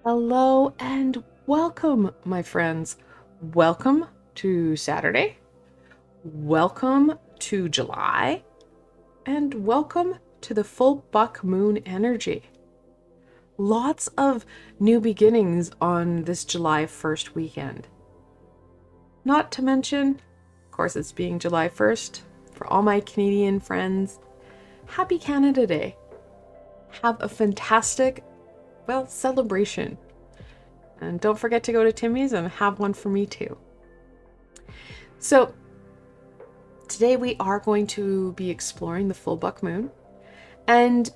Hello and welcome, my friends. Welcome to Saturday. Welcome to July. And welcome to the full buck moon energy. Lots of new beginnings on this July 1st weekend. Not to mention, of course, it's being July 1st. For all my Canadian friends, happy Canada Day. Have a fantastic, celebration. And don't forget to go to Timmy's and have one for me too. So today we are going to be exploring the full buck moon. And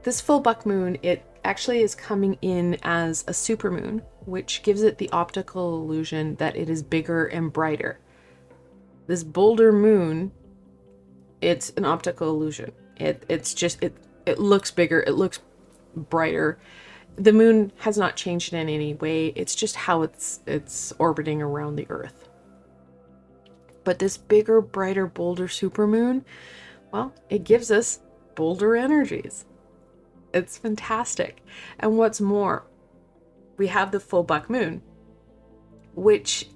this full buck moon, it actually is coming in as a supermoon, which gives it the optical illusion that it is bigger and brighter. This bolder moon, it's an optical illusion. It looks bigger, it looks brighter. The moon has not changed in any way. It's just how it's orbiting around the Earth. But this bigger, brighter, bolder supermoon, it gives us bolder energies. It's fantastic. And what's more, we have the full buck moon, which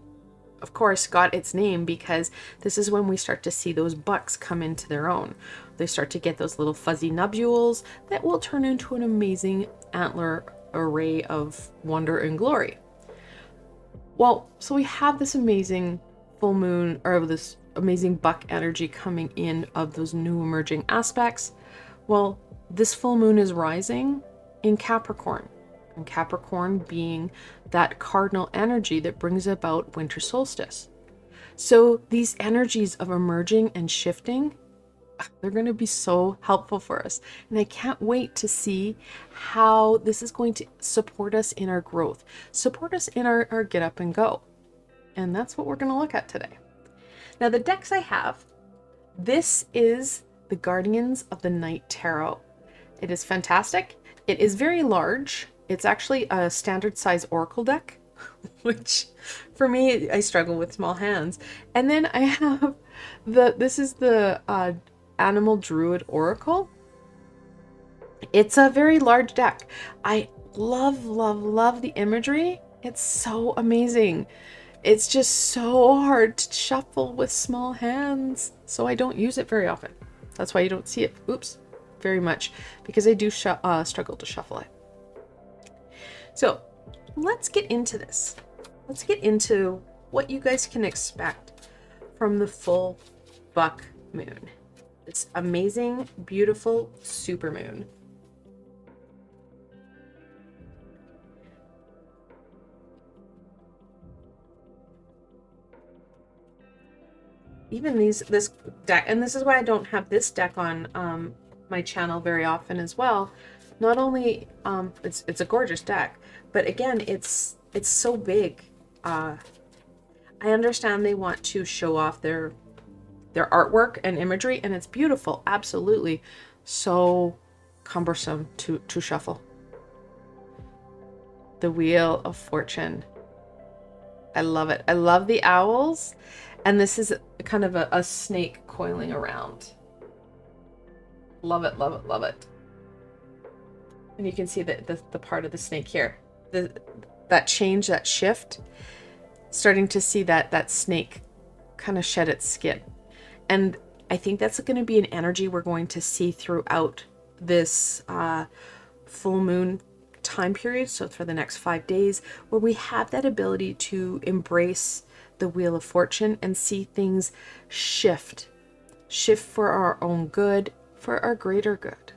of course got its name because this is when we start to see those bucks come into their own. They start to get those little fuzzy nubules that will turn into an amazing antler array of wonder and glory. So we have this amazing full moon, or this amazing buck energy coming in of those new emerging aspects. This full moon is rising in Capricorn, and Capricorn being that cardinal energy that brings about winter solstice. So these energies of emerging and shifting, they're going to be so helpful for us. And I can't wait to see how this is going to support us in our growth, support us in our get up and go. And that's what we're going to look at today. Now, the decks I have, this is the Guardians of the Night Tarot. It is fantastic. It is very large. It's actually a standard size oracle deck, which for me, I struggle with small hands. And then I have this is the Animal Druid Oracle. It's a very large deck. I love, love, love the imagery. It's so amazing. It's just so hard to shuffle with small hands, so I don't use it very often. That's why you don't see it, very much, because I do struggle to shuffle it. So let's get into this. Let's get into what you guys can expect from the full buck moon. This amazing, beautiful supermoon. Even this deck, and this is why I don't have this deck on my channel very often as well. Not only it's a gorgeous deck, but again, it's so big. I understand they want to show off their artwork and imagery, and it's beautiful, absolutely. So cumbersome to shuffle. The Wheel of Fortune. I love it. I love the owls, and this is kind of a snake coiling around. Love it, love it, love it. And you can see the part of the snake here. That change, that shift, starting to see that snake kind of shed its skin. And I think that's going to be an energy we're going to see throughout this full moon time period. So for the next 5 days, where we have that ability to embrace the Wheel of Fortune and see things shift for our own good, for our greater good.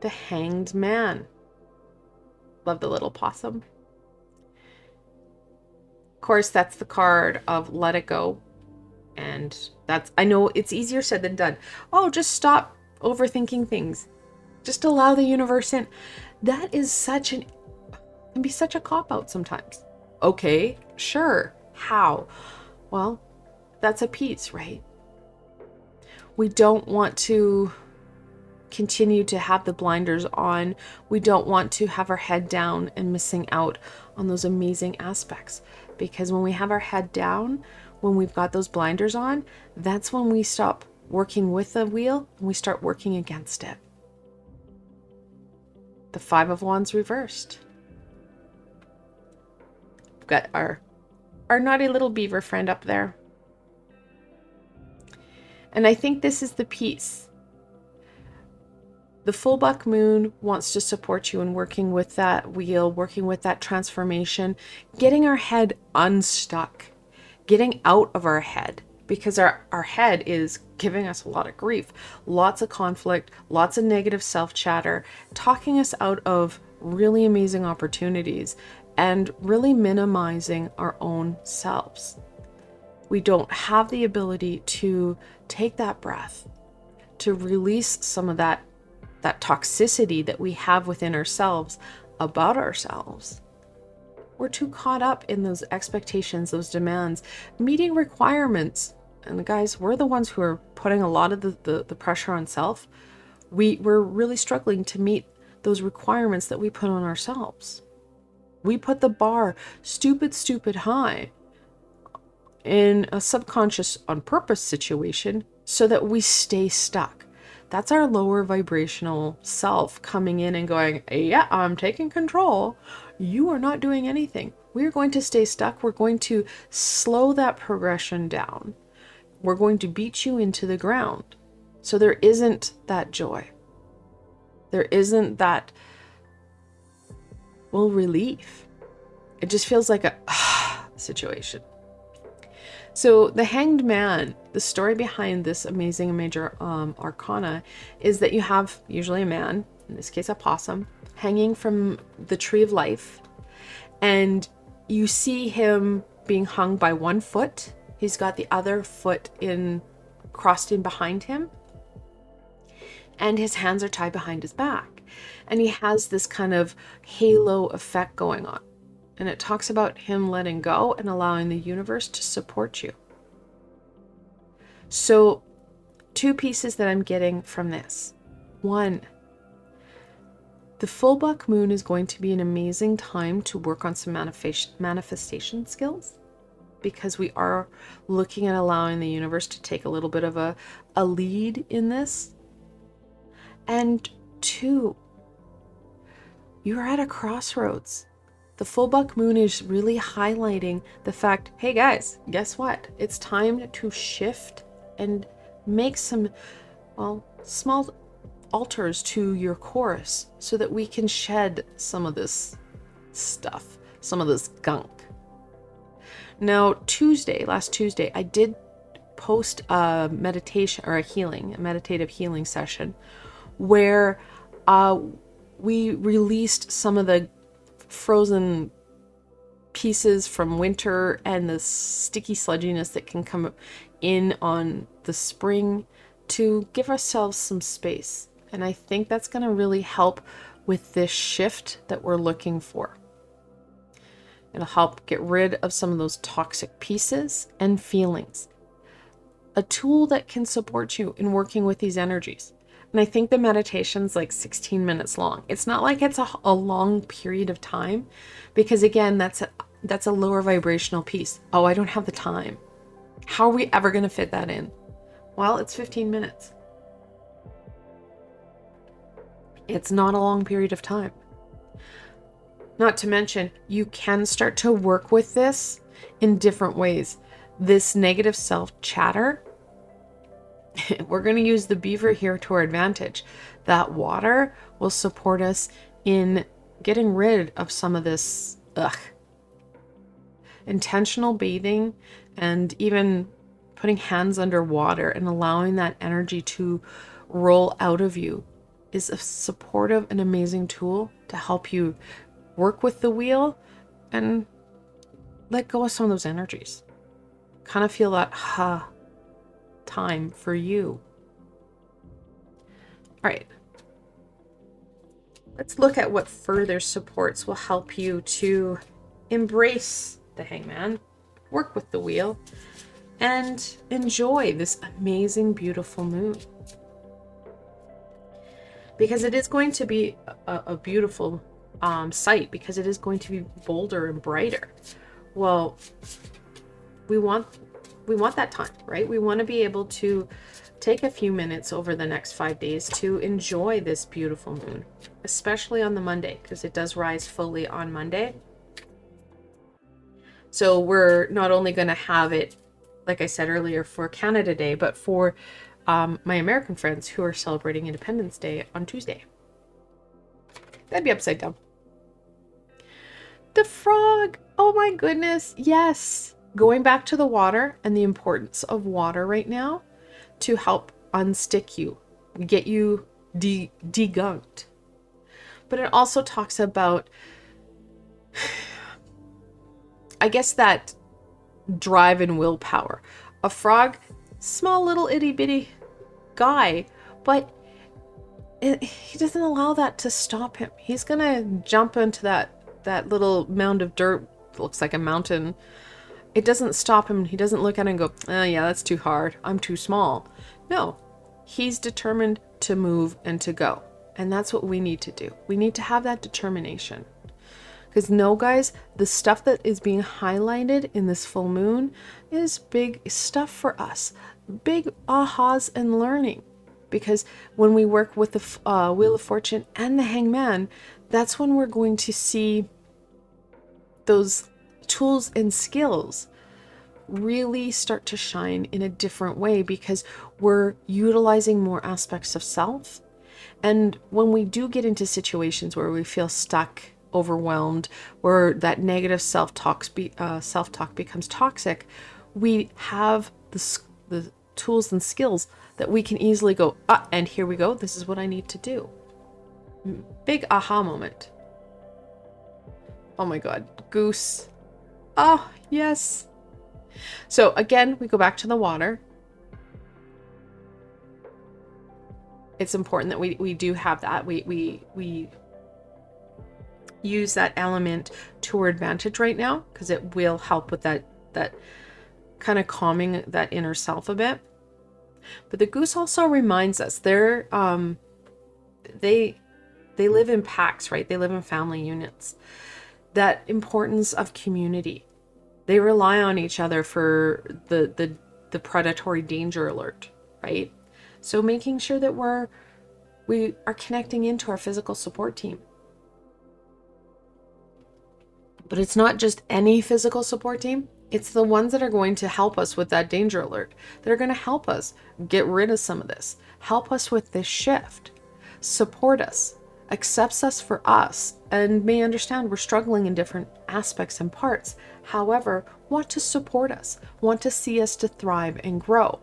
The Hanged Man. Love the little possum. Of course, that's the card of let it go. And I know it's easier said than done. Oh, just stop overthinking things. Just allow the universe in. That is can be such a cop-out sometimes. Okay, sure. How? Well, that's a piece, right? We don't want to continue to have the blinders on. We don't want to have our head down and missing out on those amazing aspects. Because when we have our head down, when we've got those blinders on, that's when we stop working with the wheel and we start working against it. the Five of Wands reversed. We've got our naughty little beaver friend up there. And I think this is the piece. The full buck moon wants to support you in working with that wheel, working with that transformation, getting our head unstuck, getting out of our head, because our head is giving us a lot of grief, lots of conflict, lots of negative self-chatter, talking us out of really amazing opportunities and really minimizing our own selves. We don't have the ability to take that breath, to release some of that toxicity that we have within ourselves about ourselves. We're too caught up in those expectations, those demands, meeting requirements. And guys, we're the ones who are putting a lot of the pressure on self. We're really struggling to meet those requirements that we put on ourselves. We put the bar stupid high in a subconscious on purpose situation so that we stay stuck. That's our lower vibrational self coming in and going, yeah, I'm taking control. You are not doing anything. We're going to stay stuck. We're going to slow that progression down. We're going to beat you into the ground. So there isn't that joy. There isn't that, well, relief. It just feels like a situation. So the Hanged Man, the story behind this amazing major arcana is that you have usually a man, in this case a possum, hanging from the tree of life. And you see him being hung by one foot. He's got the other foot crossed in behind him. And his hands are tied behind his back. And he has this kind of halo effect going on. And it talks about him letting go and allowing the universe to support you. So, two pieces that I'm getting from this. One, the full buck moon is going to be an amazing time to work on some manifestation skills, because we are looking at allowing the universe to take a little bit of a lead in this. And two, you're at a crossroads. The full buck moon is really highlighting the fact, hey guys, guess what? It's time to shift and make some, well, small alters to your chorus so that we can shed some of this stuff, some of this gunk. Now, last Tuesday, I did post a meditation or a meditative healing session where we released some of the frozen pieces from winter and the sticky sludginess that can come in on the spring to give ourselves some space. And I think that's going to really help with this shift that we're looking for. It'll help get rid of some of those toxic pieces and feelings. A tool that can support you in working with these energies. And I think the meditation's like 16 minutes long. It's not like it's a long period of time, because again, that's a lower vibrational piece. Oh, I don't have the time. How are we ever going to fit that in? Well, it's 15 minutes. It's not a long period of time. Not to mention, you can start to work with this in different ways. This negative self-chatter, we're going to use the beaver here to our advantage. That water will support us in getting rid of some of this intentional bathing, and even putting hands under water and allowing that energy to roll out of you is a supportive and amazing tool to help you work with the wheel and let go of some of those energies. Kind of feel that time for you. All right. Let's look at what further supports will help you to embrace the hangman, work with the wheel, and enjoy this amazing, beautiful moon. Because it is going to be a beautiful sight, because it is going to be bolder and brighter. Well, we want want that time, right? We want to be able to take a few minutes over the next 5 days to enjoy this beautiful moon, especially on the Monday, because it does rise fully on Monday. So we're not only going to have it, like I said earlier, for Canada Day, but for my American friends who are celebrating Independence Day on Tuesday. That'd be upside down. The frog. Oh my goodness. Yes. Going back to the water and the importance of water right now to help unstick you, get you degunked. But it also talks about, I guess, that drive and willpower. A frog, small little itty bitty guy, but he doesn't allow that to stop him. He's gonna jump into that little mound of dirt, looks like a mountain. It doesn't stop him. He doesn't look at it and go, oh yeah, that's too hard, I'm too small. No, he's determined to move and to go. And that's what we need to do. We need to have that determination. Because no, guys, the stuff that is being highlighted in this full moon is big stuff for us. Big ahas and learning. Because when we work with the Wheel of Fortune and the Hangman, that's when we're going to see those tools and skills really start to shine in a different way, because we're utilizing more aspects of self. And when we do get into situations where we feel stuck, overwhelmed, where that negative self-talk becomes toxic, we have the tools and skills that we can easily go, and here we go, this is what I need to do. Big aha moment. Oh my god, goose. Oh, yes. So again, we go back to the water. It's important that we do have that. We use that element to our advantage right now, because it will help with that kind of calming that inner self a bit. But the goose also reminds us they live in packs, right? They live in family units. That importance of community. They rely on each other for the predatory danger alert, right? So making sure that we are connecting into our physical support team. But it's not just any physical support team. It's the ones that are going to help us with that danger alert. That are going to help us get rid of some of this. Help us with this shift. Support us. Accepts us for us. And may understand we're struggling in different aspects and parts. However, want to support us. Want to see us to thrive and grow.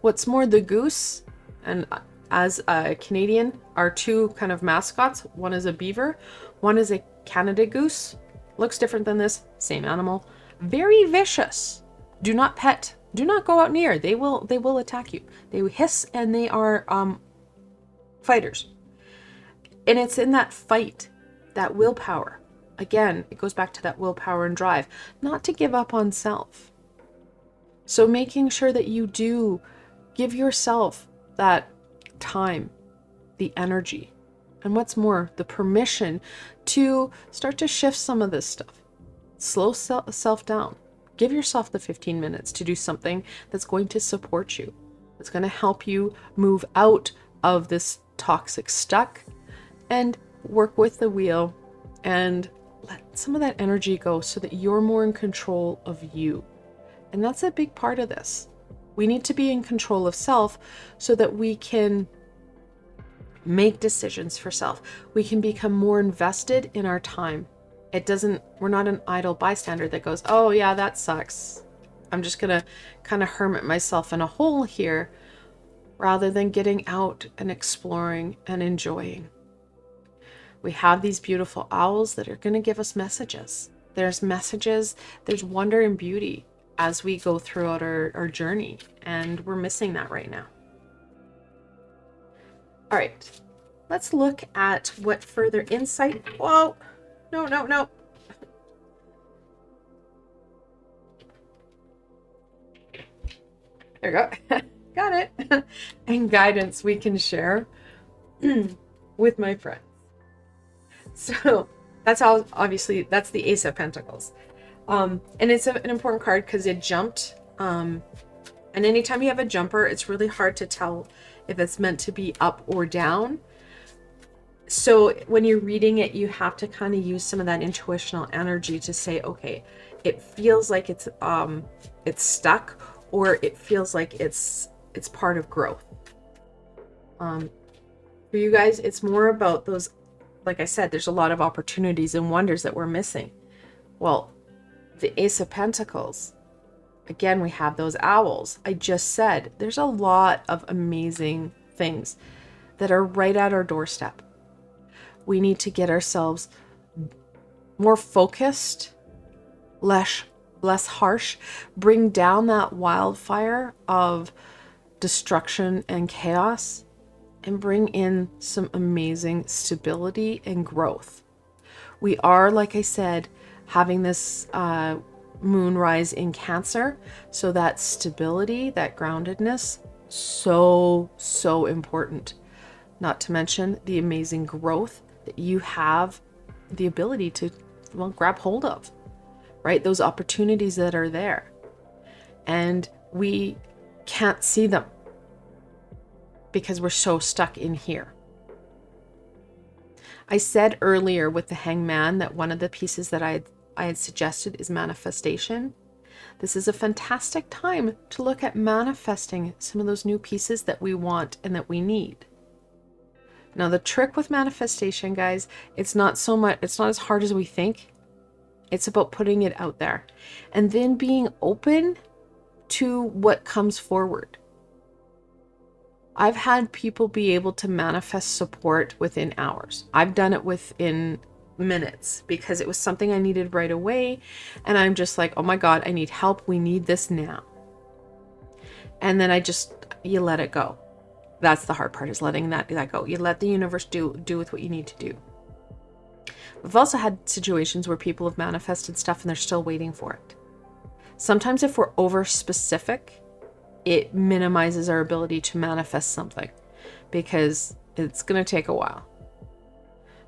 What's more, the goose, and as a Canadian, our two kind of mascots, one is a beaver, one is a Canada goose. Looks different than this, same animal. Very vicious. Do not pet. Do not go out near. They will attack you. They hiss and they are fighters. And it's in that fight, that willpower. Again, it goes back to that willpower and drive, not to give up on self. So making sure that you do give yourself that time, the energy, and what's more, the permission to start to shift some of this stuff. Slow self down. Give yourself the 15 minutes to do something that's going to support you. It's going to help you move out of this toxic stuck and work with the wheel and let some of that energy go so that you're more in control of you. And that's a big part of this. We need to be in control of self so that we can make decisions for self. We can become more invested in our time. We're not an idle bystander that goes, oh yeah, that sucks. I'm just gonna kind of hermit myself in a hole here, rather than getting out and exploring and enjoying. We have these beautiful owls that are gonna give us messages. There's messages, there's wonder and beauty as we go throughout our journey, and we're missing that right now. All right, let's look at what further insight. Whoa, no. There we go. Got it. And guidance we can share with my friends. So that's how, obviously, that's the Ace of Pentacles. And it's an important card because it jumped And anytime you have a jumper, it's really hard to tell if it's meant to be up or down. So when you're reading it, you have to kind of use some of that intuitional energy to say, okay, it feels like it's stuck, or it feels like it's part of growth. For you guys, it's more about those, like I said, there's a lot of opportunities and wonders that we're missing. Well, the Ace of Pentacles, again, we have those owls. I just said there's a lot of amazing things that are right at our doorstep. We need to get ourselves more focused, less harsh, bring down that wildfire of destruction and chaos, and bring in some amazing stability and growth. We are, like I said, having this moonrise in Cancer, so that stability, that groundedness, so important. Not to mention the amazing growth that you have the ability to, well, grab hold of, right? Those opportunities that are there, and we can't see them because we're so stuck in here. I said earlier with the Hangman that one of the pieces that I had suggested is manifestation. This is a fantastic time to look at manifesting some of those new pieces that we want and that we need. Now, the trick with manifestation, guys, it's not as hard as we think. It's about putting it out there and then being open to what comes forward. I've had people be able to manifest support within hours. I've done it within minutes because it was something I needed right away. And I'm just like, oh my God, I need help. We need this now. And then you let it go. That's the hard part, is letting that go. You let the universe do with what you need to do. We've also had situations where people have manifested stuff and they're still waiting for it. Sometimes if we're over specific, it minimizes our ability to manifest something because it's going to take a while.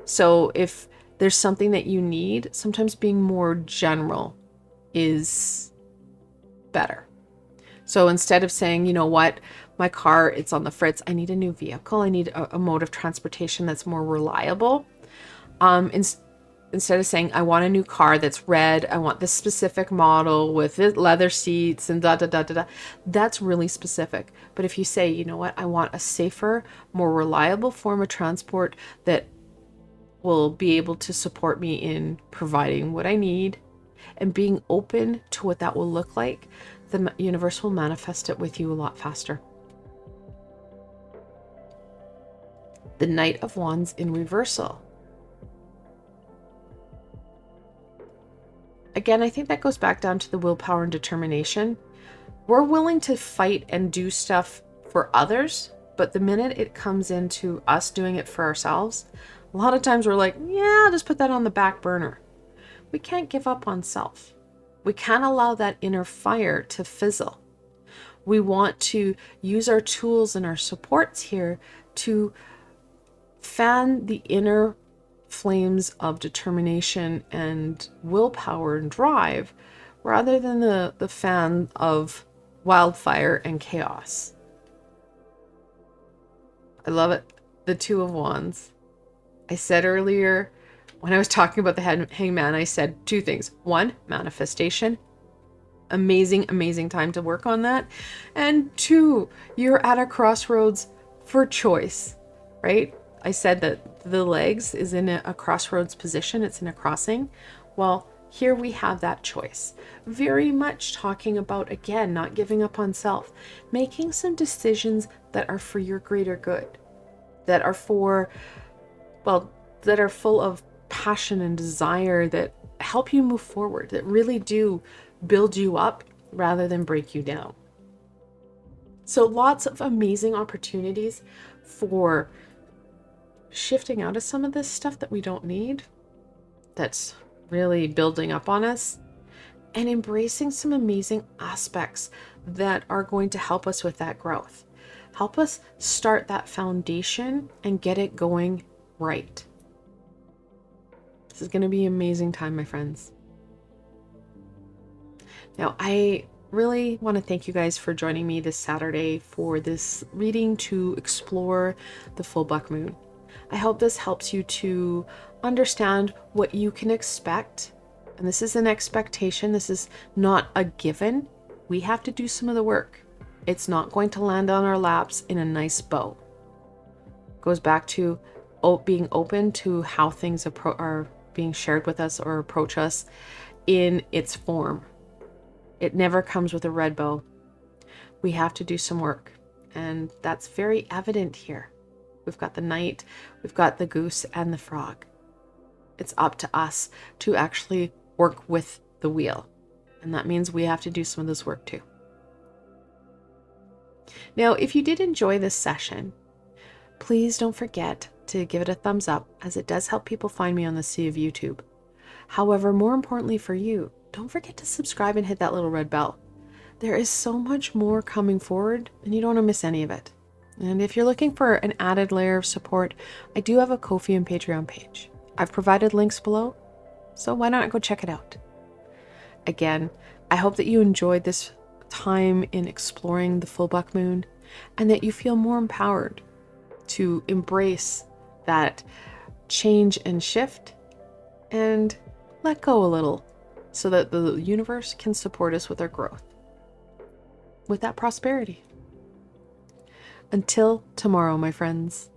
So if there's something that you need, sometimes being more general is better. So instead of saying, you know what, my car, it's on the fritz, I need a new vehicle, I need a mode of transportation that's more reliable. Instead of saying, I want a new car that's red, I want this specific model with leather seats and that's really specific. But if you say, you know what, I want a safer, more reliable form of transport that will be able to support me in providing what I need and being open to what that will look like, the universe will manifest it with you a lot faster. The Knight of Wands in reversal. Again, I think that goes back down to the willpower and determination. We're willing to fight and do stuff for others, but the minute it comes into us doing it for ourselves, a lot of times we're like, yeah, I'll just put that on the back burner. We can't give up on self. We can't allow that inner fire to fizzle. We want to use our tools and our supports here to fan the inner flames of determination and willpower and drive, rather than the fan of wildfire and chaos. I love it. The Two of Wands. I said earlier, when I was talking about the Hangman, I said two things. One, manifestation. Amazing time to work on that. And two, you're at a crossroads for choice, right? I said that the legs is in a crossroads position. It's in a crossing. Well, here we have that choice. Very much talking about, again, not giving up on self, making some decisions that are for your greater good, that are that are full of passion and desire, that help you move forward, that really do build you up rather than break you down. So lots of amazing opportunities for shifting out of some of this stuff that we don't need, that's really building up on us, and embracing some amazing aspects that are going to help us with that growth. Help us start that foundation and get it going right. This is going to be an amazing time, my friends. Now, I really want to thank you guys for joining me this Saturday for this reading to explore the full buck moon. I hope this helps you to understand what you can expect. And this is an expectation. This is not a given. We have to do some of the work. It's not going to land on our laps in a nice bow. Goes back to being open to how things are being shared with us or approach us in its form. It never comes with a red bow. We have to do some work, and that's very evident here. We've got the knight, we've got the goose and the frog. It's up to us to actually work with the wheel, and that means we have to do some of this work too. Now, if you did enjoy this session, please don't forget to give it a thumbs up, as it does help people find me on the sea of YouTube. However, more importantly for you, don't forget to subscribe and hit that little red bell. There is so much more coming forward, and you don't want to miss any of it. And if you're looking for an added layer of support, I do have a Ko-fi and Patreon page. I've provided links below, so why not go check it out? Again, I hope that you enjoyed this time in exploring the full buck moon, and that you feel more empowered to embrace that change and shift and let go a little so that the universe can support us with our growth, with that prosperity. Until tomorrow, my friends.